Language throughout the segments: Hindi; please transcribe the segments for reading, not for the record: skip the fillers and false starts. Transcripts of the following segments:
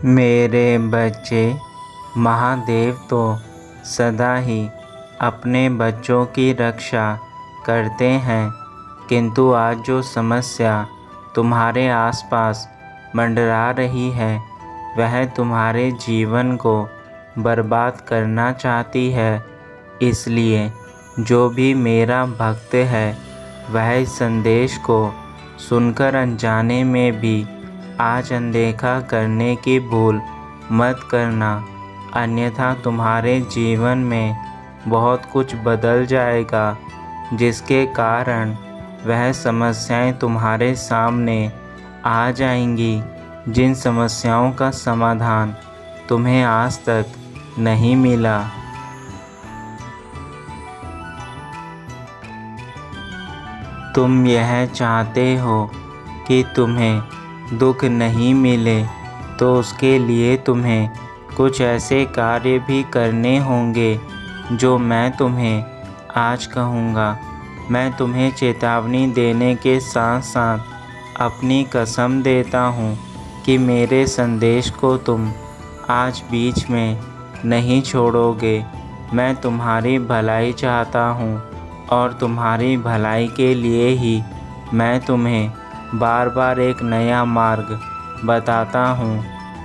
मेरे बच्चे, महादेव तो सदा ही अपने बच्चों की रक्षा करते हैं, किंतु आज जो समस्या तुम्हारे आसपास मंडरा रही है वह तुम्हारे जीवन को बर्बाद करना चाहती है। इसलिए जो भी मेरा भक्त है वह इस संदेश को सुनकर अनजाने में भी आज अनदेखा करने की भूल मत करना, अन्यथा तुम्हारे जीवन में बहुत कुछ बदल जाएगा, जिसके कारण वह समस्याएं तुम्हारे सामने आ जाएंगी, जिन समस्याओं का समाधान तुम्हें आज तक नहीं मिला। तुम यह चाहते हो कि तुम्हें दुख नहीं मिले, तो उसके लिए तुम्हें कुछ ऐसे कार्य भी करने होंगे जो मैं तुम्हें आज कहूँगा। मैं तुम्हें चेतावनी देने के साथ साथ अपनी कसम देता हूँ कि मेरे संदेश को तुम आज बीच में नहीं छोड़ोगे। मैं तुम्हारी भलाई चाहता हूँ और तुम्हारी भलाई के लिए ही मैं तुम्हें बार बार एक नया मार्ग बताता हूँ,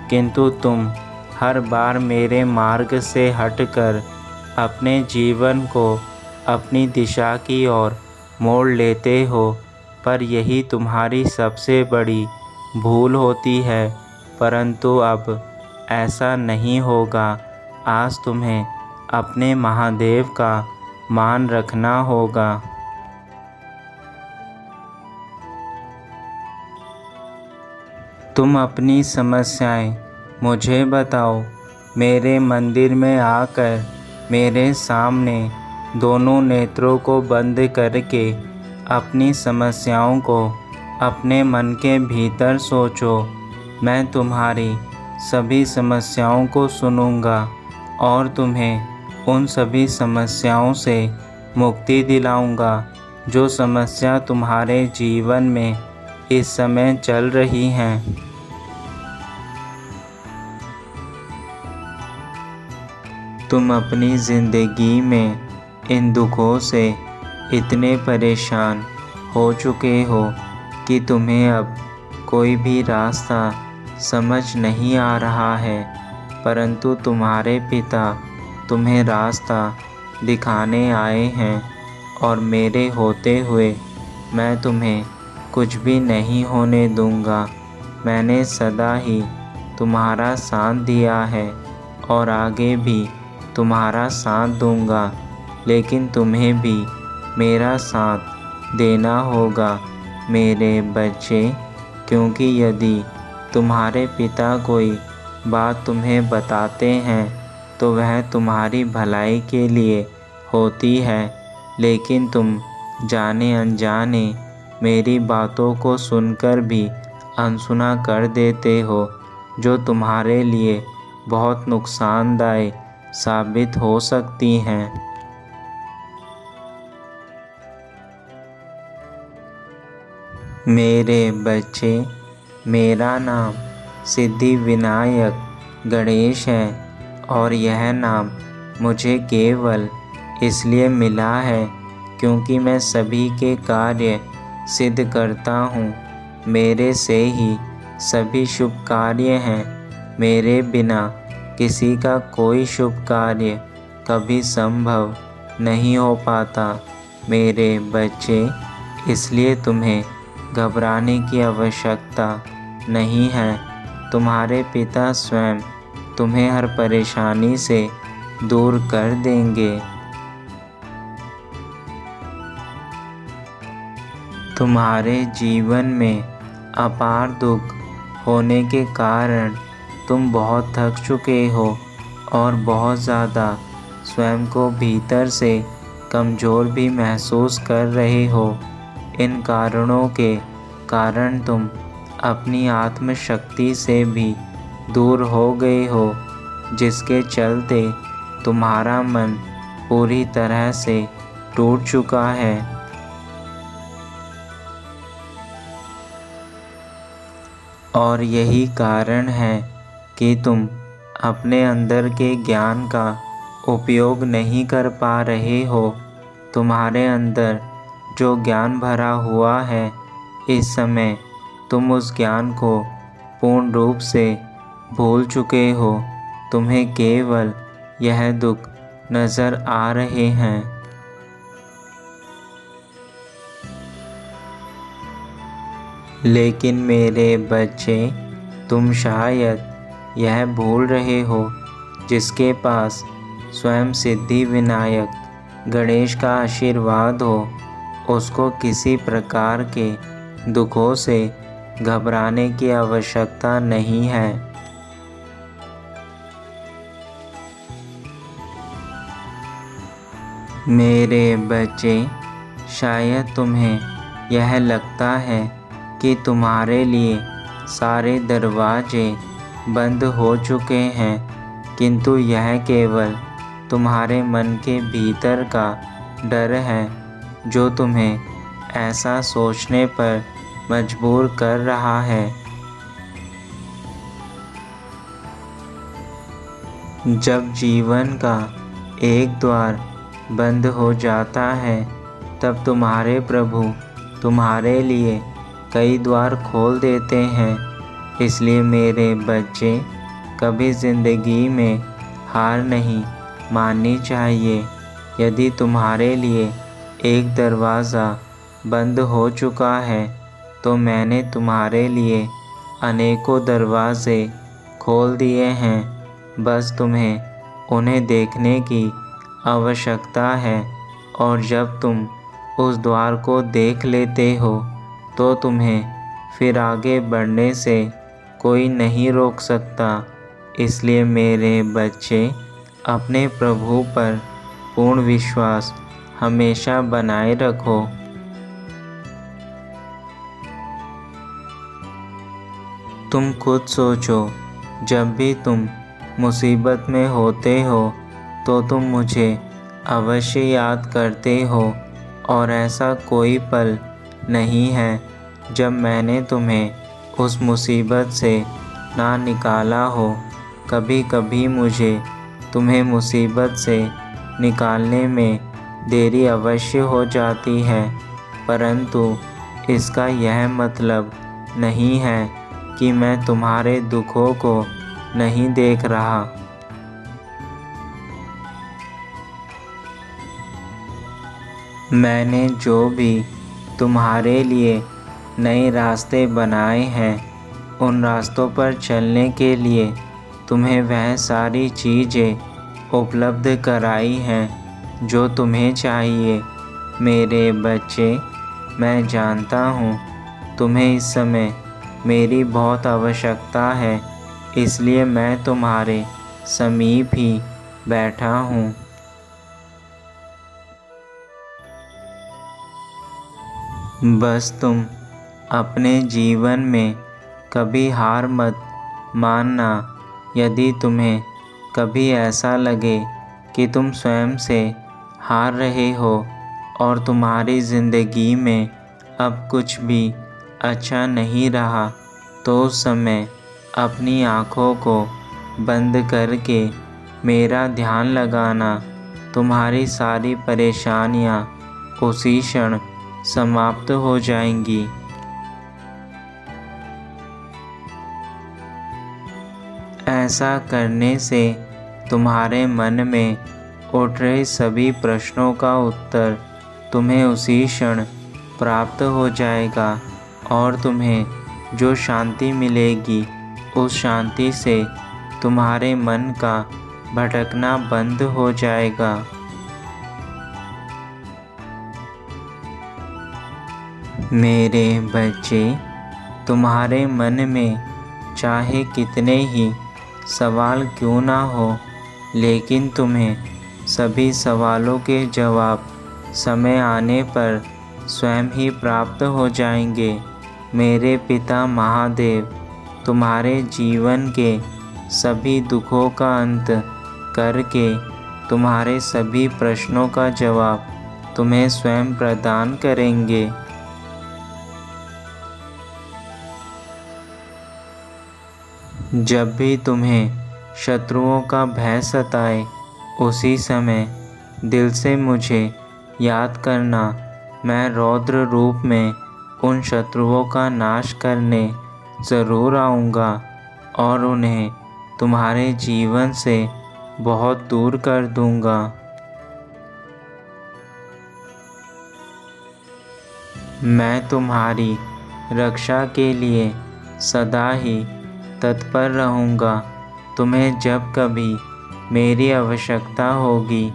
किंतु तुम हर बार मेरे मार्ग से हटकर अपने जीवन को अपनी दिशा की ओर मोड़ लेते हो। पर यही तुम्हारी सबसे बड़ी भूल होती है, परंतु अब ऐसा नहीं होगा। आज तुम्हें अपने महादेव का मान रखना होगा। तुम अपनी समस्याएं मुझे बताओ। मेरे मंदिर में आकर मेरे सामने दोनों नेत्रों को बंद करके अपनी समस्याओं को अपने मन के भीतर सोचो। मैं तुम्हारी सभी समस्याओं को सुनूंगा और तुम्हें उन सभी समस्याओं से मुक्ति दिलाऊंगा जो समस्या तुम्हारे जीवन में इस समय चल रही हैं। तुम अपनी ज़िंदगी में इन दुखों से इतने परेशान हो चुके हो कि तुम्हें अब कोई भी रास्ता समझ नहीं आ रहा है, परंतु तुम्हारे पिता तुम्हें रास्ता दिखाने आए हैं और मेरे होते हुए मैं तुम्हें कुछ भी नहीं होने दूंगा। मैंने सदा ही तुम्हारा साथ दिया है और आगे भी तुम्हारा साथ दूंगा, लेकिन तुम्हें भी मेरा साथ देना होगा मेरे बच्चे, क्योंकि यदि तुम्हारे पिता कोई बात तुम्हें बताते हैं तो वह तुम्हारी भलाई के लिए होती है, लेकिन तुम जाने अनजाने मेरी बातों को सुनकर भी अनसुना कर देते हो, जो तुम्हारे लिए बहुत नुकसानदायक साबित हो सकती हैं। मेरे बच्चे, मेरा नाम सिद्धि विनायक गणेश है और यह नाम मुझे केवल इसलिए मिला है क्योंकि मैं सभी के कार्य सिद्ध करता हूँ। मेरे से ही सभी शुभ कार्य हैं। मेरे बिना किसी का कोई शुभ कार्य कभी संभव नहीं हो पाता। मेरे बच्चे, इसलिए तुम्हें घबराने की आवश्यकता नहीं है। तुम्हारे पिता स्वयं तुम्हें हर परेशानी से दूर कर देंगे। तुम्हारे जीवन में अपार दुख होने के कारण तुम बहुत थक चुके हो और बहुत ज़्यादा स्वयं को भीतर से कमज़ोर भी महसूस कर रहे हो। इन कारणों के कारण तुम अपनी आत्मशक्ति से भी दूर हो गए हो, जिसके चलते तुम्हारा मन पूरी तरह से टूट चुका है। और यही कारण है कि तुम अपने अंदर के ज्ञान का उपयोग नहीं कर पा रहे हो। तुम्हारे अंदर जो ज्ञान भरा हुआ है, इस समय तुम उस ज्ञान को पूर्ण रूप से भूल चुके हो। तुम्हें केवल यह दुख नज़र आ रहे हैं। लेकिन मेरे बच्चे, तुम शायद यह भूल रहे हो, जिसके पास स्वयं सिद्धि विनायक गणेश का आशीर्वाद हो, उसको किसी प्रकार के दुखों से घबराने की आवश्यकता नहीं है। मेरे बच्चे, शायद तुम्हें यह लगता है कि तुम्हारे लिए सारे दरवाजे बंद हो चुके हैं, किंतु यह केवल तुम्हारे मन के भीतर का डर है जो तुम्हें ऐसा सोचने पर मजबूर कर रहा है। जब जीवन का एक द्वार बंद हो जाता है, तब तुम्हारे प्रभु तुम्हारे लिए कई द्वार खोल देते हैं। इसलिए मेरे बच्चे, कभी ज़िंदगी में हार नहीं माननी चाहिए। यदि तुम्हारे लिए एक दरवाज़ा बंद हो चुका है, तो मैंने तुम्हारे लिए अनेकों दरवाज़े खोल दिए हैं। बस तुम्हें उन्हें देखने की आवश्यकता है, और जब तुम उस द्वार को देख लेते हो, तो तुम्हें फिर आगे बढ़ने से कोई नहीं रोक सकता। इसलिए मेरे बच्चे, अपने प्रभु पर पूर्ण विश्वास हमेशा बनाए रखो। तुम खुद सोचो, जब भी तुम मुसीबत में होते हो, तो तुम मुझे अवश्य याद करते हो, और ऐसा कोई पल नहीं है जब मैंने तुम्हें उस मुसीबत से ना निकाला हो। कभी कभी मुझे तुम्हें मुसीबत से निकालने में देरी अवश्य हो जाती है, परंतु इसका यह मतलब नहीं है कि मैं तुम्हारे दुखों को नहीं देख रहा। मैंने जो भी तुम्हारे लिए नए रास्ते बनाए हैं, उन रास्तों पर चलने के लिए तुम्हें वह सारी चीज़ें उपलब्ध कराई हैं जो तुम्हें चाहिए। मेरे बच्चे, मैं जानता हूँ तुम्हें इस समय मेरी बहुत आवश्यकता है, इसलिए मैं तुम्हारे समीप ही बैठा हूँ। बस तुम अपने जीवन में कभी हार मत मानना। यदि तुम्हें कभी ऐसा लगे कि तुम स्वयं से हार रहे हो और तुम्हारी ज़िंदगी में अब कुछ भी अच्छा नहीं रहा, तो उस समय अपनी आँखों को बंद करके मेरा ध्यान लगाना। तुम्हारी सारी परेशानियाँ उसी क्षण समाप्त हो जाएंगी। ऐसा करने से तुम्हारे मन में उठ रहे सभी प्रश्नों का उत्तर तुम्हें उसी क्षण प्राप्त हो जाएगा, और तुम्हें जो शांति मिलेगी, उस शांति से तुम्हारे मन का भटकना बंद हो जाएगा। मेरे बच्चे, तुम्हारे मन में चाहे कितने ही सवाल क्यों ना हो, लेकिन तुम्हें सभी सवालों के जवाब समय आने पर स्वयं ही प्राप्त हो जाएंगे। मेरे पिता महादेव तुम्हारे जीवन के सभी दुखों का अंत करके तुम्हारे सभी प्रश्नों का जवाब तुम्हें स्वयं प्रदान करेंगे। जब भी तुम्हें शत्रुओं का भय सताए, उसी समय दिल से मुझे याद करना। मैं रौद्र रूप में उन शत्रुओं का नाश करने ज़रूर आऊँगा और उन्हें तुम्हारे जीवन से बहुत दूर कर दूँगा। मैं तुम्हारी रक्षा के लिए सदा ही तत्पर रहूँगा। तुम्हें जब कभी मेरी आवश्यकता होगी,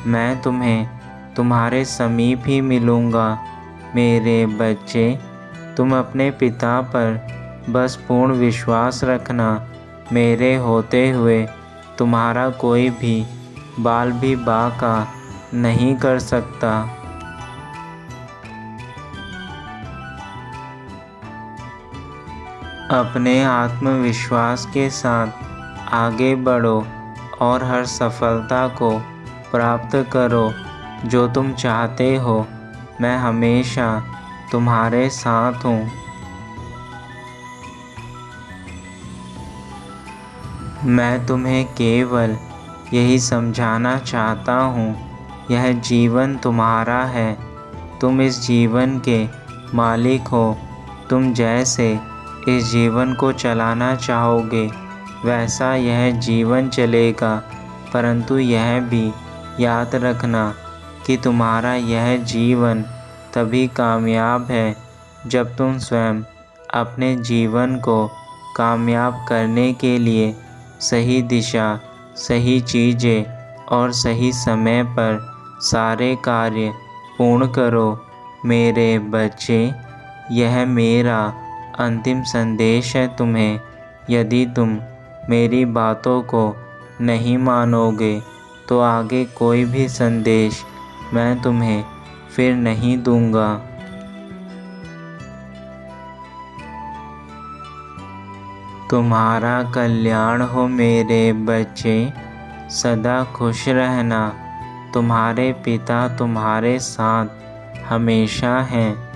मैं तुम्हें तुम्हारे समीप ही मिलूँगा। मेरे बच्चे, तुम अपने पिता पर बस पूर्ण विश्वास रखना। मेरे होते हुए तुम्हारा कोई भी बाल भी बांका नहीं कर सकता। अपने आत्मविश्वास के साथ आगे बढ़ो और हर सफलता को प्राप्त करो जो तुम चाहते हो। मैं हमेशा तुम्हारे साथ हूँ। मैं तुम्हें केवल यही समझाना चाहता हूँ, यह जीवन तुम्हारा है। तुम इस जीवन के मालिक हो। तुम जैसे इस जीवन को चलाना चाहोगे, वैसा यह जीवन चलेगा। परंतु यह भी याद रखना कि तुम्हारा यह जीवन तभी कामयाब है जब तुम स्वयं अपने जीवन को कामयाब करने के लिए सही दिशा, सही चीज़ें और सही समय पर सारे कार्य पूर्ण करो। मेरे बच्चे, यह मेरा अंतिम संदेश है तुम्हें। यदि तुम मेरी बातों को नहीं मानोगे तो आगे कोई भी संदेश मैं तुम्हें फिर नहीं दूंगा। तुम्हारा कल्याण हो मेरे बच्चे। सदा खुश रहना। तुम्हारे पिता तुम्हारे साथ हमेशा हैं।